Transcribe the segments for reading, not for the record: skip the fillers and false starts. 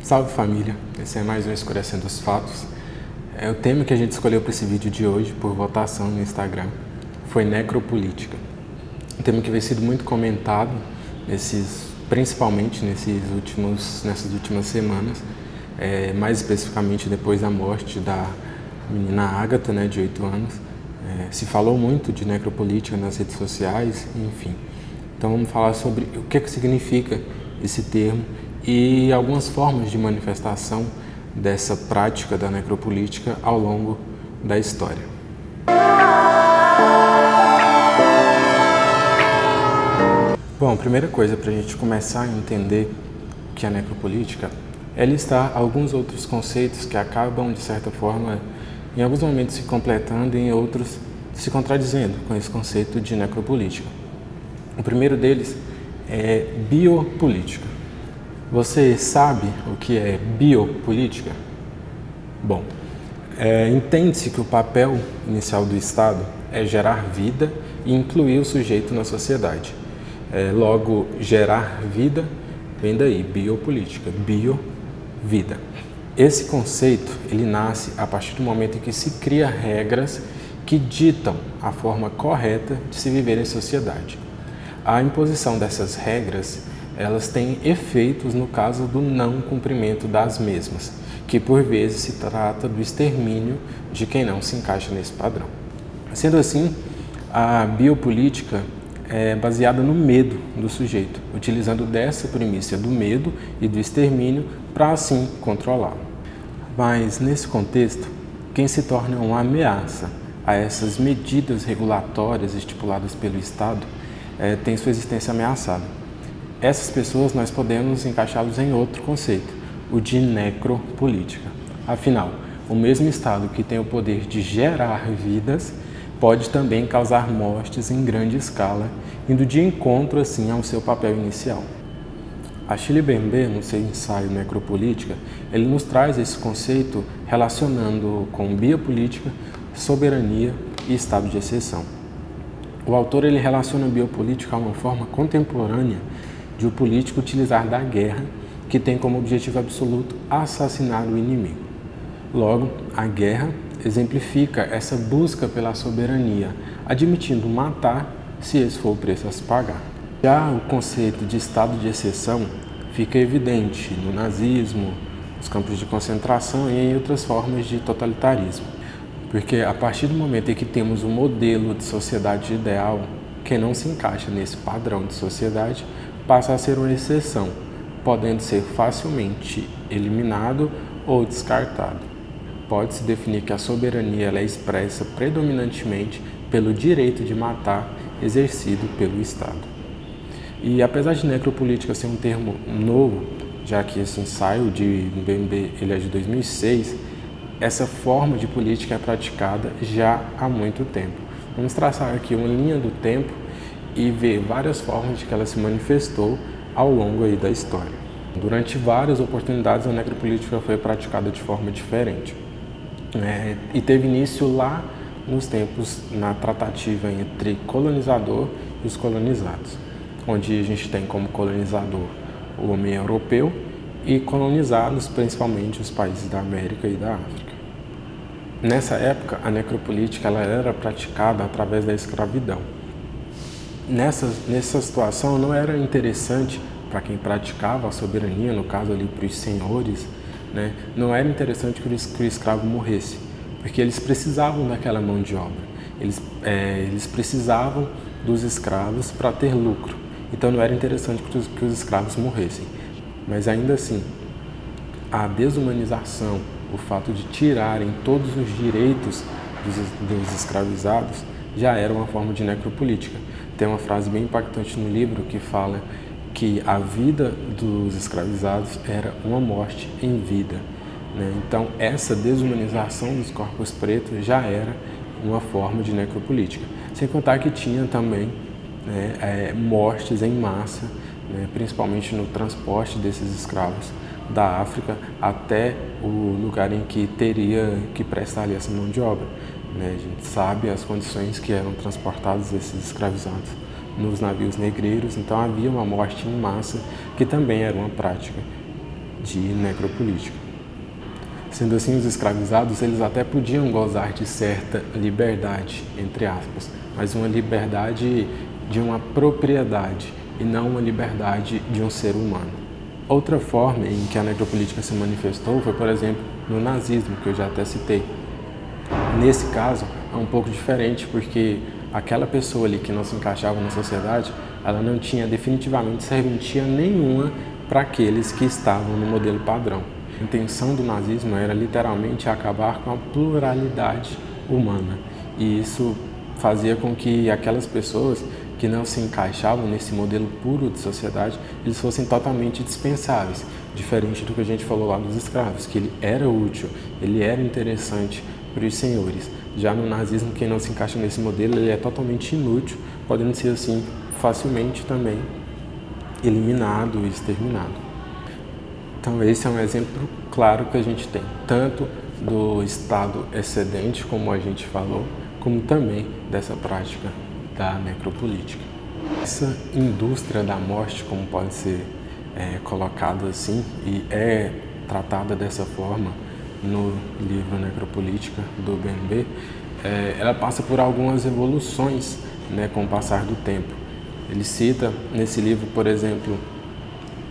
Salve família, esse é mais um Escurecendo os Fatos. O tema que a gente escolheu para esse vídeo de hoje, por votação no Instagram, foi necropolítica. Um tema que vem sido muito comentado, principalmente nessas últimas semanas, mais especificamente depois da morte da menina Ágata, de 8 anos. Se falou muito de necropolítica nas redes sociais, enfim. Então vamos falar sobre o que significa esse termo e algumas formas de manifestação dessa prática da necropolítica ao longo da história. Bom, a primeira coisa para a gente começar a entender o que é necropolítica é listar alguns outros conceitos que acabam, de certa forma, em alguns momentos se completando e em outros se contradizendo com esse conceito de necropolítica. O primeiro deles é biopolítica. Você sabe o que é biopolítica? Bom, entende-se que o papel inicial do Estado é gerar vida e incluir o sujeito na sociedade. Logo, gerar vida vem daí, biopolítica, bio, vida. Esse conceito, ele nasce a partir do momento em que se cria regras que ditam a forma correta de se viver em sociedade. A imposição dessas regras, elas têm efeitos no caso do não cumprimento das mesmas, que por vezes se trata do extermínio de quem não se encaixa nesse padrão. Sendo assim, a biopolítica é baseada no medo do sujeito, utilizando dessa premissa do medo e do extermínio para assim controlá-lo. Mas nesse contexto, quem se torna uma ameaça a essas medidas regulatórias estipuladas pelo Estado tem sua existência ameaçada. Essas pessoas nós podemos encaixá-los em outro conceito, o de necropolítica. Afinal, o mesmo Estado que tem o poder de gerar vidas pode também causar mortes em grande escala, indo de encontro assim ao seu papel inicial. Achille Mbembe, no seu ensaio Necropolítica, ele nos traz esse conceito relacionando com biopolítica, soberania e estado de exceção. O autor ele relaciona a biopolítica a uma forma contemporânea de o político utilizar da guerra, que tem como objetivo absoluto assassinar o inimigo. Logo, a guerra exemplifica essa busca pela soberania, admitindo matar se esse for o preço a se pagar. Já o conceito de estado de exceção fica evidente no nazismo, nos campos de concentração e em outras formas de totalitarismo. Porque a partir do momento em que temos um modelo de sociedade ideal, quem não se encaixa nesse padrão de sociedade passa a ser uma exceção, podendo ser facilmente eliminado ou descartado. Pode-se definir que a soberania ela é expressa predominantemente pelo direito de matar exercido pelo Estado. E apesar de necropolítica ser um termo novo, já que esse ensaio de Mbembe ele é de 2006, essa forma de política é praticada já há muito tempo. Vamos traçar aqui uma linha do tempo e ver várias formas de que ela se manifestou ao longo aí da história. Durante várias oportunidades, a necropolítica foi praticada de forma diferente. E teve início lá nos tempos, na tratativa entre colonizador e os colonizados, onde a gente tem como colonizador o homem europeu e colonizados principalmente os países da América e da África. Nessa época, a necropolítica ela era praticada através da escravidão. Nessa situação, não era interessante para quem praticava a soberania, no caso ali para os senhores, não era interessante que o escravo morresse, porque eles precisavam daquela mão de obra, eles precisavam dos escravos para ter lucro, então não era interessante que os escravos morressem. Mas ainda assim, a desumanização, o fato de tirarem todos os direitos dos escravizados já era uma forma de necropolítica. Tem uma frase bem impactante no livro que fala que a vida dos escravizados era uma morte em vida. Então, essa desumanização dos corpos pretos já era uma forma de necropolítica. Sem contar que tinha também mortes em massa, principalmente no transporte desses escravos da África até o lugar em que teria que prestar ali essa mão de obra. A gente sabe as condições que eram transportados esses escravizados nos navios negreiros, então havia uma morte em massa que também era uma prática de necropolítica. Sendo assim, os escravizados eles até podiam gozar de certa liberdade, entre aspas, mas uma liberdade de uma propriedade e não uma liberdade de um ser humano. Outra forma em que a necropolítica se manifestou foi, por exemplo, no nazismo, que eu já até citei. Nesse caso, é um pouco diferente, porque aquela pessoa ali que não se encaixava na sociedade, ela não tinha definitivamente serventia nenhuma para aqueles que estavam no modelo padrão. A intenção do nazismo era literalmente acabar com a pluralidade humana, e isso fazia com que aquelas pessoas que não se encaixavam nesse modelo puro de sociedade, eles fossem totalmente dispensáveis, diferente do que a gente falou lá dos escravos, que ele era útil, ele era interessante para os senhores. Já no nazismo, quem não se encaixa nesse modelo, ele é totalmente inútil, podendo ser assim facilmente também eliminado e exterminado. Então esse é um exemplo claro que a gente tem, tanto do estado excedente, como a gente falou, como também dessa prática da necropolítica. Essa indústria da morte, como pode ser colocada assim, e é tratada dessa forma no livro Necropolítica, do BNB, ela passa por algumas evoluções, né, com o passar do tempo. Ele cita nesse livro, por exemplo,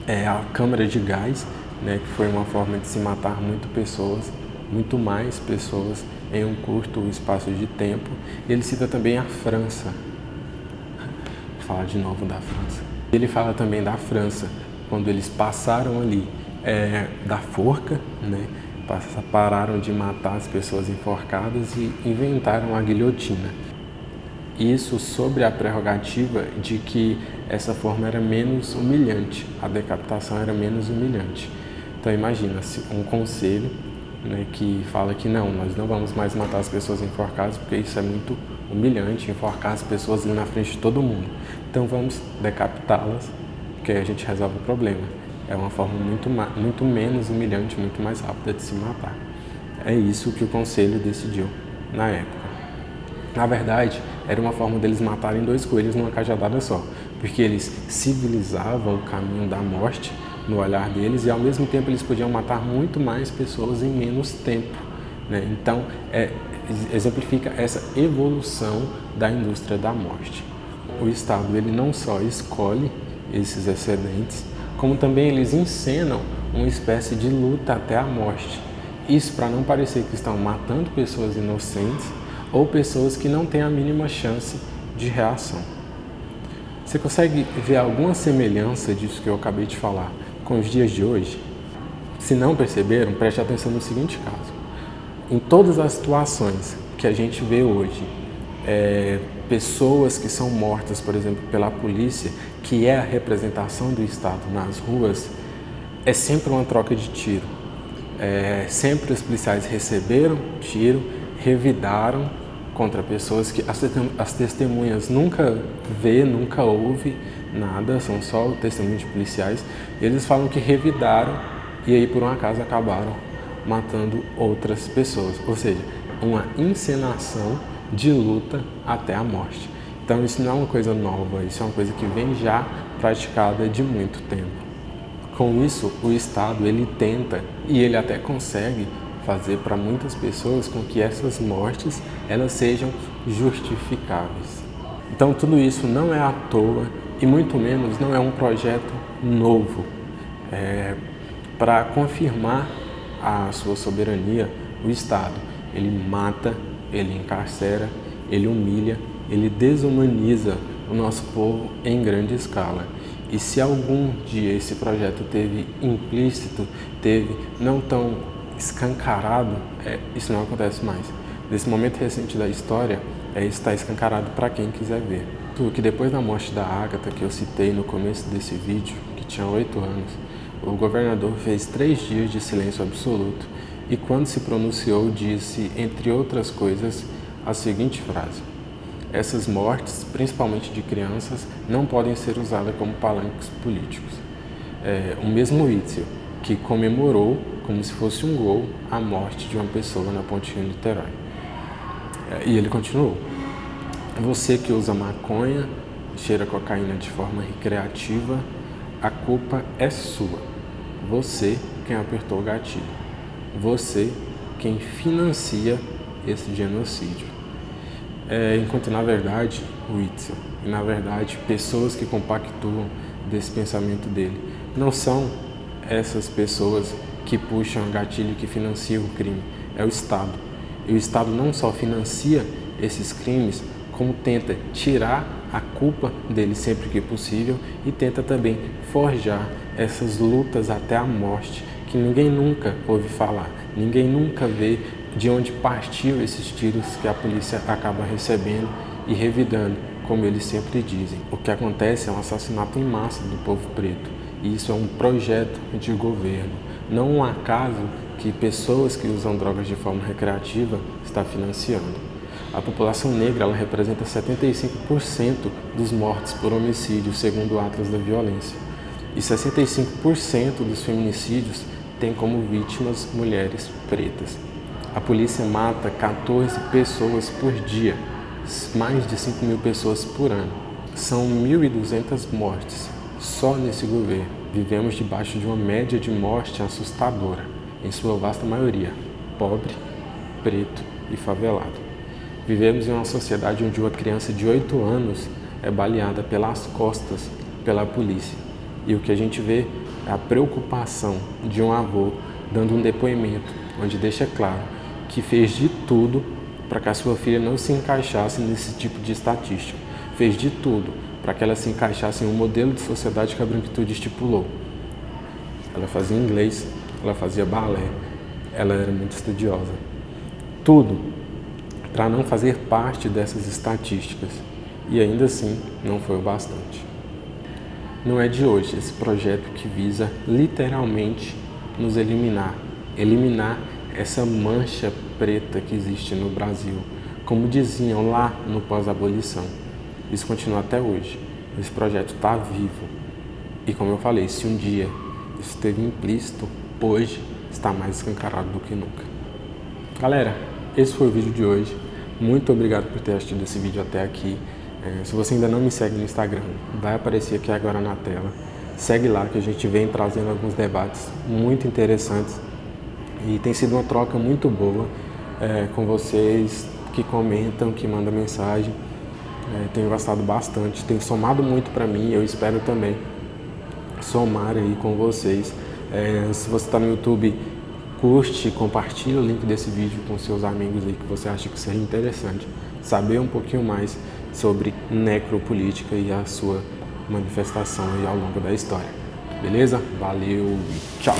a câmara de gás, né, que foi uma forma de se matar muito mais pessoas em um curto espaço de tempo. Ele cita também a França. Vou falar de novo da França. Ele fala também da França, quando eles passaram ali da forca, né, pararam de matar as pessoas enforcadas e inventaram a guilhotina. Isso sobre a prerrogativa de que essa forma era menos humilhante, a decapitação era menos humilhante. Então imagina-se um conselho, né, que fala que não, nós não vamos mais matar as pessoas enforcadas porque isso é muito humilhante, enforcar as pessoas ali na frente de todo mundo. Então vamos decapitá-las, porque aí a gente resolve o problema. É uma forma muito menos humilhante, muito mais rápida de se matar. É isso que o conselho decidiu na época. Na verdade, era uma forma deles matarem 2 coelhos numa cajadada só, porque eles civilizavam o caminho da morte no olhar deles e ao mesmo tempo eles podiam matar muito mais pessoas em menos tempo, né? Então, exemplifica essa evolução da indústria da morte. O Estado ele não só escolhe esses excedentes, como também eles encenam uma espécie de luta até a morte. Isso para não parecer que estão matando pessoas inocentes ou pessoas que não têm a mínima chance de reação. Você consegue ver alguma semelhança disso que eu acabei de falar com os dias de hoje? Se não perceberam, preste atenção no seguinte caso. Em todas as situações que a gente vê hoje, pessoas que são mortas, por exemplo, pela polícia, que é a representação do Estado nas ruas, é sempre uma troca de tiro. Sempre os policiais receberam tiro, revidaram contra pessoas que as testemunhas nunca vê, nunca ouve nada, são só o testemunho de policiais. Eles falam que revidaram e aí por um acaso acabaram matando outras pessoas, ou seja, uma encenação de luta até a morte. Então isso não é uma coisa nova, isso é uma coisa que vem já praticada de muito tempo. Com isso, o Estado ele tenta e ele até consegue fazer para muitas pessoas com que essas mortes elas sejam justificáveis. Então tudo isso não é à toa e muito menos não é um projeto novo. Para confirmar a sua soberania, o Estado ele mata, ele encarcera, ele humilha, ele desumaniza o nosso povo em grande escala. E se algum dia esse projeto teve implícito, teve não tão escancarado, isso não acontece mais. Nesse momento recente da história, isso está escancarado para quem quiser ver. Que depois da morte da Ágata, que eu citei no começo desse vídeo, que tinha 8 anos, o governador fez 3 dias de silêncio absoluto e quando se pronunciou disse, entre outras coisas, a seguinte frase: essas mortes, principalmente de crianças, não podem ser usadas como palanques políticos. O mesmo Witzel, que comemorou, como se fosse um gol, a morte de uma pessoa na Ponte Niterói. E ele continuou: você que usa maconha, cheira cocaína de forma recreativa, a culpa é sua. Você quem apertou o gatilho. Você quem financia esse genocídio. Enquanto na verdade, Witzel, e na verdade pessoas que compactuam desse pensamento dele, não são essas pessoas que puxam o gatilho, que financiam o crime, é o Estado. E o Estado não só financia esses crimes, como tenta tirar a culpa dele sempre que possível e tenta também forjar essas lutas até a morte que ninguém nunca ouve falar, ninguém nunca vê de onde partiu esses tiros que a polícia acaba recebendo e revidando, como eles sempre dizem. O que acontece é um assassinato em massa do povo preto e isso é um projeto de governo, não um acaso que pessoas que usam drogas de forma recreativa estão financiando. A população negra ela representa 75% dos mortos por homicídio, segundo o Atlas da Violência. E 65% dos feminicídios têm como vítimas mulheres pretas. A polícia mata 14 pessoas por dia, mais de 5 mil pessoas por ano. São 1.200 mortes só nesse governo. Vivemos debaixo de uma média de morte assustadora, em sua vasta maioria, pobre, preto e favelado. Vivemos em uma sociedade onde uma criança de 8 anos é baleada pelas costas pela polícia. E o que a gente vê é a preocupação de um avô dando um depoimento, onde deixa claro que fez de tudo para que a sua filha não se encaixasse nesse tipo de estatística. Fez de tudo para que ela se encaixasse em um modelo de sociedade que a branquitude estipulou. Ela fazia inglês, ela fazia balé, ela era muito estudiosa. Tudo para não fazer parte dessas estatísticas. E ainda assim, não foi o bastante. Não é de hoje esse projeto que visa literalmente nos eliminar essa mancha preta que existe no Brasil, como diziam lá no pós-abolição. Isso continua até hoje. Esse projeto está vivo. E como eu falei, se um dia isso esteve implícito, hoje está mais escancarado do que nunca. Galera, esse foi o vídeo de hoje. Muito obrigado por ter assistido esse vídeo até aqui. Se você ainda não me segue no Instagram, vai aparecer aqui agora na tela. Segue lá que a gente vem trazendo alguns debates muito interessantes e tem sido uma troca muito boa com vocês que comentam, que mandam mensagem. Tenho gostado bastante, tem somado muito para mim e eu espero também somar aí com vocês. Se você está no YouTube, curte, compartilha o link desse vídeo com seus amigos aí que você acha que seria interessante saber um pouquinho mais sobre necropolítica e a sua manifestação aí ao longo da história. Beleza? Valeu e tchau!